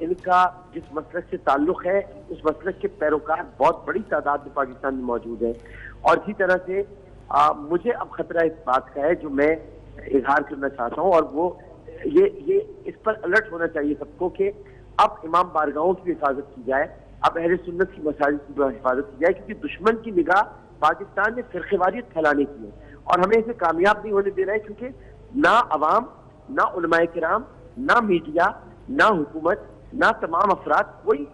ان کا جس مسلک سے تعلق ہے اس مسلک کے پیروکار بہت بڑی تعداد میں پاکستان میں موجود ہیں. اور اسی طرح سے مجھے اب خطرہ اس بات کا ہے جو میں اظہار کرنا چاہتا ہوں، اور وہ یہ اس پر الرٹ ہونا چاہیے سب کو کہ اب امام بارگاہوں کی حفاظت کی جائے، اب اہل سنت کی مساجد کی حفاظت کی جائے، کیونکہ دشمن کی نگاہ پاکستان میں فرقے واریت پھیلانے کی ہے اور ہمیں اسے کامیاب نہیں ہونے دے رہا ہے، کیونکہ نہ عوام، نہ علماء کرام، نہ میڈیا، نہ حکومت، نہ تمام افراد، کوئی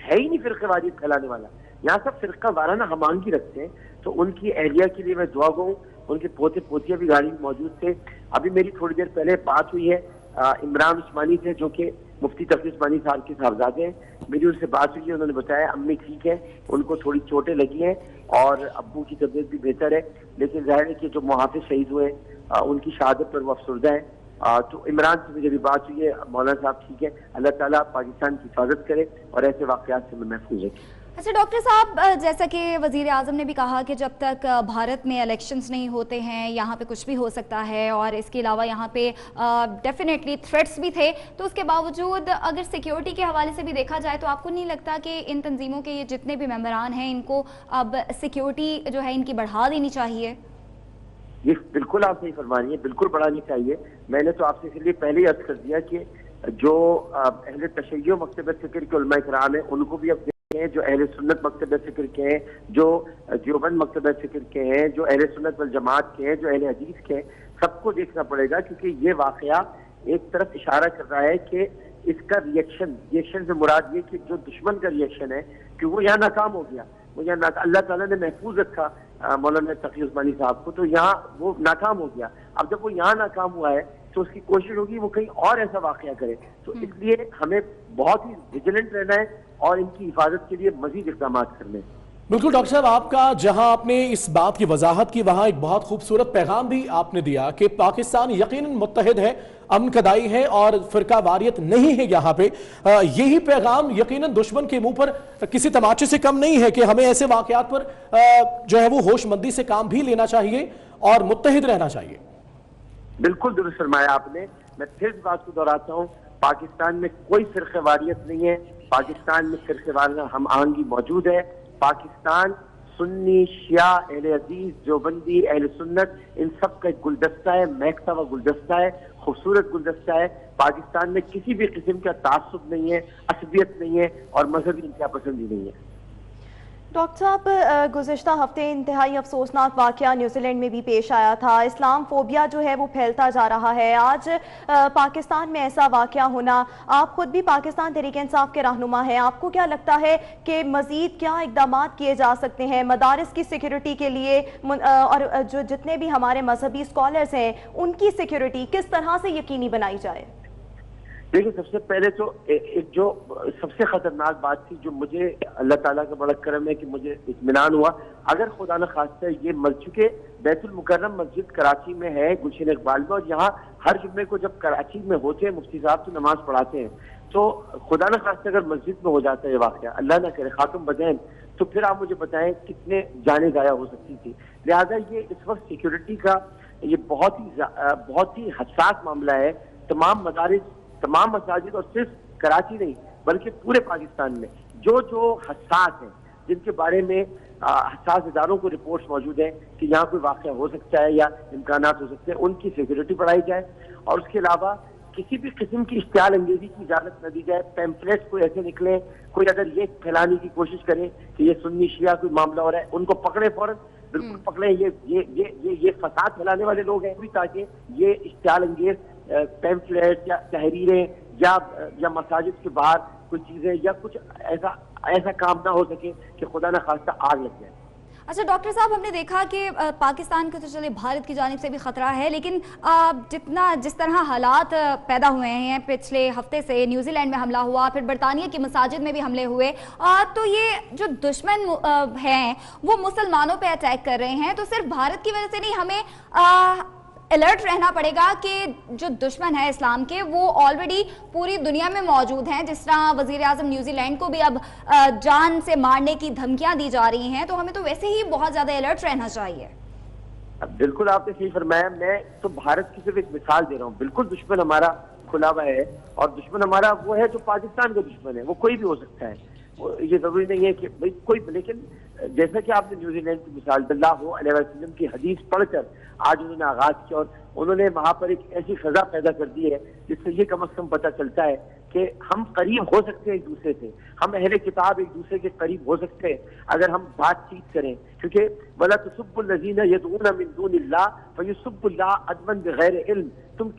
ہے ہی نہیں فرقے واریت پھیلانے والا. یہاں سب فرقہ وارانہ ہم آہنگی رکھتے ہیں. تو ان کی اہلیہ کے لیے میں دعا گو ہوں. ان کے پوتے پوتیاں بھی گاڑی میں موجود تھے. ابھی میری تھوڑی دیر پہلے بات ہوئی ہے عمران عثمانی سے، جو کہ مفتی تقی عثمانی صاحب کے صاحبزادے ہیں. میری ان سے بات ہوئی ہے، انہوں نے بتایا امی ٹھیک ہے، ان کو تھوڑی چوٹیں لگی ہیں اور ابو کی طبیعت بھی بہتر ہے، لیکن ظاہر ہے کہ جو محافظ شہید ہوئے ان کی شہادت پر وہ افسردہ ہیں. تو عمران سے مجھے بھی بات ہوئی ہے، مولانا صاحب ٹھیک ہے. اللہ تعالیٰ پاکستان کی حفاظت کرے اور ایسے واقعات سے میں محفوظ رکھے. اچھا ڈاکٹر صاحب، جیسا کہ وزیر اعظم نے بھی کہا کہ جب تک بھارت میں الیکشنز نہیں ہوتے ہیں یہاں پہ کچھ بھی ہو سکتا ہے، اور اس کے علاوہ یہاں پہ ڈیفینیٹلی تھریٹس بھی تھے، تو اس کے باوجود اگر سیکیورٹی کے حوالے سے بھی دیکھا جائے تو آپ کو نہیں لگتا کہ ان تنظیموں کے یہ جتنے بھی ممبران ہیں ان کو اب سیکیورٹی جو ہے ان کی بڑھا دینی چاہیے؟ یہ بالکل آپ صحیح فرما رہی ہیں، بالکل بڑھانی چاہیے. میں نے تو آپ سے اس لیے پہلے ہی عرض کر دیا کہ جو اہل تشیع مکتب فکر کے علماء کرام ہیں ان کو بھی اب ہیں، جو اہل سنت مکتب فکر کے ہیں، جو دیوبند مکتب فکر کے ہیں، جو اہل سنت والجماعت کے ہیں، جو اہل حدیث کے ہیں، سب کو دیکھنا پڑے گا. کیونکہ یہ واقعہ ایک طرف اشارہ کر رہا ہے کہ اس کا ریئیکشن سے مراد یہ کہ جو دشمن کا ریئیکشن ہے کہ وہ یہاں ناکام ہو گیا، وہ یہاں اللہ تعالیٰ نے محفوظ رکھا مولانا تقی عثمانی صاحب کو، تو یہاں وہ ناکام ہو گیا. اب جب وہ یہاں ناکام ہوا ہے تو اس کی کوشش ہوگی وہ کہیں اور ایسا واقعہ کرے. تو اس لیے ہمیں بہت ہی ویجیلنٹ رہنا ہے اور ان کی حفاظت کے لیے مزید اقدامات کرنے ہیں. بالکل ڈاکٹر صاحب، آپ کا جہاں آپ نے اس بات کی وضاحت کی وہاں ایک بہت خوبصورت پیغام بھی آپ نے دیا کہ پاکستان یقیناً متحد ہے، امن کدائی ہے اور فرقہ واریت نہیں ہے یہاں پہ. یہی پیغام یقیناً دشمن کے منہ پر کسی تماچے سے کم نہیں ہے کہ ہمیں ایسے واقعات پر جو ہے وہ ہوش مندی سے کام بھی لینا چاہیے اور متحد رہنا چاہیے. بالکل درست فرمایا آپ نے. میں پھر اس بات کو دہراتا ہوں، پاکستان میں کوئی فرقہ واریت نہیں ہے، پاکستان میں فرقہ وارانہ ہم آہنگی موجود ہے. پاکستان سنی، شیعہ، اہل حدیث، دیوبندی، اہل سنت، ان سب کا ایک گلدستہ ہے، مہکتا ہوا گلدستہ ہے، خوبصورت گلدستہ ہے. پاکستان میں کسی بھی قسم کا تعصب نہیں ہے، عصبیت نہیں ہے اور مذہبی انتہا پسندی نہیں ہے. ڈاکٹر صاحب، گزشتہ ہفتے انتہائی افسوسناک واقعہ نیوزی لینڈ میں بھی پیش آیا تھا. اسلام فوبیا جو ہے وہ پھیلتا جا رہا ہے. آج پاکستان میں ایسا واقعہ ہونا، آپ خود بھی پاکستان تحریک انصاف کے رہنما ہیں، آپ کو کیا لگتا ہے کہ مزید کیا اقدامات کیے جا سکتے ہیں مدارس کی سیکیورٹی کے لیے، اور جو جتنے بھی ہمارے مذہبی اسکالرز ہیں ان کی سیکیورٹی کس طرح سے یقینی بنائی جائے؟ دیکھیں، سب سے پہلے تو ایک جو سب سے خطرناک بات تھی، جو مجھے اللہ تعالیٰ کا بڑا کرم ہے کہ مجھے اطمینان ہوا، اگر خدا نہ خواستہ یہ مر چکے بیت المکرم مسجد کراچی میں ہے گلشن اقبال میں، اور یہاں ہر جمعے کو جب کراچی میں ہوتے ہیں مفتی صاحب تو نماز پڑھاتے ہیں، تو خدا نہ خواستہ اگر مسجد میں ہو جاتا ہے یہ واقعہ، اللہ نہ کرے خاتم بدین، تو پھر آپ مجھے بتائیں کتنے جانیں ضائع ہو سکتی تھی. لہٰذا یہ اس وقت سیکیورٹی کا یہ بہت ہی حساس معاملہ ہے. تمام مدارس، تمام مساجد، اور صرف کراچی نہیں بلکہ پورے پاکستان میں جو حساس ہیں، جن کے بارے میں حساس اداروں کو رپورٹس موجود ہیں کہ یہاں کوئی واقعہ ہو سکتا ہے یا امکانات ہو سکتے ہیں، ان کی سیکیورٹی بڑھائی جائے. اور اس کے علاوہ کسی بھی قسم کی اشتعال انگیزی کی اجازت نہ دی جائے. پیمفلیٹس کوئی ایسے نکلے، کوئی اگر یہ پھیلانے کی کوشش کرے کہ یہ سنی شیعہ کوئی معاملہ ہو رہا ہے، ان کو پکڑے فوراً، بالکل پکڑیں. یہ فساد پھیلانے والے لوگ ہیں بھی، تاکہ یہ اشتعال انگیز پیمفلیٹ یا تحریریں یا مساجد کے باہر کوئی چیزیں یا کچھ ایسا کام نہ ہو سکے کہ خدا نہ خواستہ آگ لگ جائے. اچھا ڈاکٹر صاحب، ہم نے دیکھا کہ پاکستان کے تو چلے بھارت کی جانب سے بھی خطرہ ہے، لیکن جس طرح حالات پیدا ہوئے ہیں پچھلے ہفتے سے، نیوزی لینڈ میں حملہ ہوا، پھر برطانیہ کی مساجد میں بھی حملے ہوئے، تو یہ جو دشمن ہیں وہ مسلمانوں پہ اٹیک کر رہے ہیں. تو صرف بھارت کی وجہ سے نہیں، ہمیں الرٹ رہنا پڑے گا کہ جو دشمن ہے اسلام کے وہ آلریڈی پوری دنیا میں موجود ہیں. جس طرح وزیر اعظم نیوزی لینڈ کو بھی اب جان سے مارنے کی دھمکیاں دی جا رہی ہیں، تو ہمیں تو ویسے ہی بہت زیادہ الرٹ رہنا چاہیے. بالکل آپ نے صحیح فرمایا. میں تو بھارت کی صرف ایک مثال دے رہا ہوں. بالکل دشمن ہمارا کھلا ہوا ہے، اور دشمن ہمارا وہ ہے جو پاکستان کا دشمن ہے، وہ کوئی بھی ہو سکتا ہے، یہ ضروری نہیں ہے کہ بھائی کوئی، لیکن جیسا کہ آپ نے نیوزی لینڈ کی مثال اللہ علیہ وسلم کی حدیث پڑھ کر آج انہوں نے آغاز کیا، اور انہوں نے وہاں پر ایک ایسی فضا پیدا کر دی ہے جس سے یہ کم از کم پتہ چلتا ہے کہ ہم قریب ہو سکتے ہیں ایک دوسرے سے، ہم اہل کتاب ایک دوسرے کے قریب ہو سکتے ہیں اگر ہم بات چیت کریں، کیونکہ وَلَا تُسُبُّوا الَّذِينَ يَدْعُونَ مِن دُونِ اللَّهِ فَيُسُبُّوا اللَّهَ عَدْوًا بِغَيْرِ عِلْم، تم